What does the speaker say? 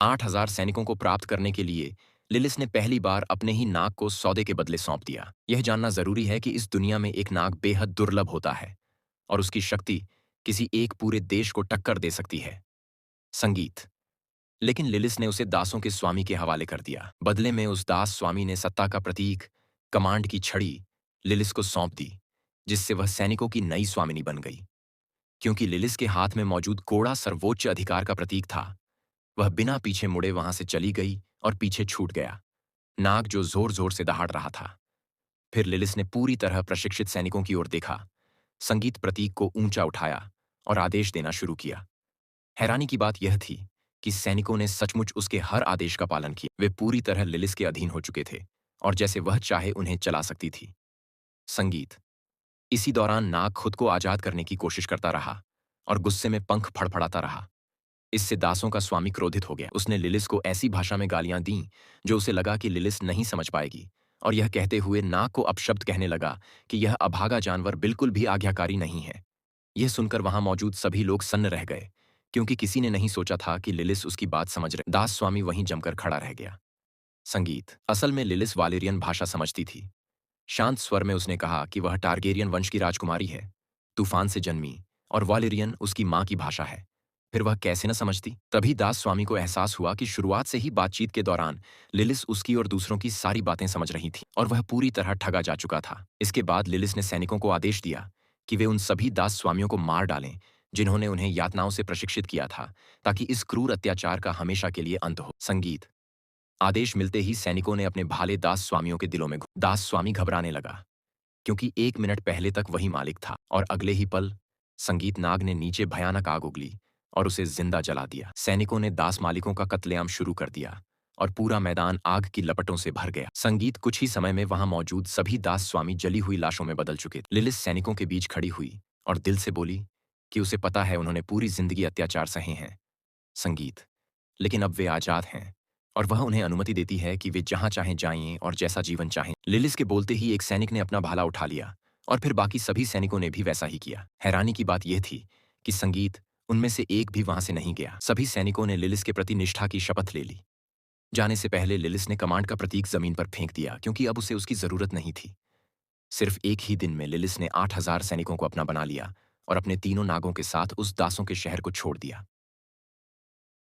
8,000 सैनिकों को प्राप्त करने के लिए लिलिस ने पहली बार अपने ही नाग को सौदे के बदले सौंप दिया। यह जानना जरूरी है कि इस दुनिया में एक नाग बेहद दुर्लभ होता है और उसकी शक्ति किसी एक पूरे देश को टक्कर दे सकती है। संगीत। लेकिन लिलिस ने उसे दासों के स्वामी के हवाले कर दिया। बदले में उस दास स्वामी ने सत्ता का प्रतीक, कमांड की छड़ी लिलिस को सौंप दी, जिससे वह सैनिकों की नई स्वामिनी बन गई। क्योंकि लिलिस के हाथ में मौजूद कोड़ा सर्वोच्च अधिकार का प्रतीक था, वह बिना पीछे मुड़े वहां से चली गई और पीछे छूट गया नाग, जो जोर जोर से दहाड़ रहा था। फिर लिलिस ने पूरी तरह प्रशिक्षित सैनिकों की ओर देखा, संगीत प्रतीक को ऊंचा उठाया और आदेश देना शुरू किया। हैरानी की बात यह थी कि सैनिकों ने सचमुच उसके हर आदेश का पालन किया। वे पूरी तरह लिलिस के अधीन हो चुके थे और जैसे वह चाहे उन्हें चला सकती थी। संगीत। इसी दौरान नाग खुद को आजाद करने की कोशिश करता रहा और गुस्से में पंख फड़फड़ाता रहा। इससे दासों का स्वामी क्रोधित हो गया। उसने लिलिस को ऐसी भाषा में गालियां दीं जो उसे लगा कि लिलिस नहीं समझ पाएगी, और यह कहते हुए नाग को अपशब्द कहने लगा कि यह अभागा जानवर बिल्कुल भी आज्ञाकारी नहीं है। यह सुनकर वहां मौजूद सभी लोग सन्न रह गए, क्योंकि किसी ने नहीं सोचा था कि लिलिस उसकी बात समझ रहे। दास स्वामी वहीं जमकर खड़ा रह गया। संगीत। असल में लिलिस वालेरियन भाषा समझती थी। शांत स्वर में उसने कहा कि वह टारगेरियन वंश की राजकुमारी है, तूफान से जन्मी, और वालेरियन उसकी मां की भाषा है। फिर वह कैसे न समझती? तभी दास स्वामी को एहसास हुआ कि शुरुआत से ही बातचीत के दौरान लिलिस उसकी और दूसरों की सारी बातें समझ रही थी और वह पूरी तरह ठगा जा चुका था। इसके बाद लिलिस ने सैनिकों को आदेश दिया कि वे उन सभी दास स्वामियों को मार डालें जिन्होंने उन्हें यातनाओं से प्रशिक्षित किया था, ताकि इस क्रूर अत्याचार का हमेशा के लिए अंत हो। संगीत। आदेश मिलते ही सैनिकों ने अपने भाले दास स्वामियों के दिलों में दास स्वामी घबराने लगा, क्योंकि 1 मिनट पहले तक वही मालिक था, और अगले ही पल संगीत नाग ने नीचे भयानक आग उगली और उसे जिंदा जला दिया। सैनिकों ने दास मालिकों का कत्लेआम शुरू कर दिया और पूरा मैदान आग की लपटों से भर गया। संगीत। कुछ ही समय में वहां मौजूद सभी दास स्वामी जली हुई लाशों में बदल चुके थे। लिलिस सैनिकों के बीच खड़ी हुई और दिल से बोली कि उसे पता है उन्होंने पूरी जिंदगी अत्याचार सहे हैं। संगीत। लेकिन अब वे आजाद हैं और वह उन्हें अनुमति देती है कि वे जहां चाहें जाएं और जैसा जीवन चाहें। लिलिस के बोलते ही एक सैनिक ने अपना भाला उठा लिया और फिर बाकी सभी सैनिकों ने भी वैसा ही किया। हैरानी की बात यह थी कि संगीत उनमें से एक भी वहां से नहीं गया। सभी सैनिकों ने लिलिस के प्रति निष्ठा की शपथ ले ली। जाने से पहले लिलिस ने कमांड का प्रतीक जमीन पर फेंक दिया, क्योंकि अब उसे उसकी जरूरत नहीं थी। सिर्फ एक ही दिन में लिलिस ने 8,000 सैनिकों को अपना बना लिया और अपने तीनों नागों के साथ उस दासों के शहर को छोड़ दिया।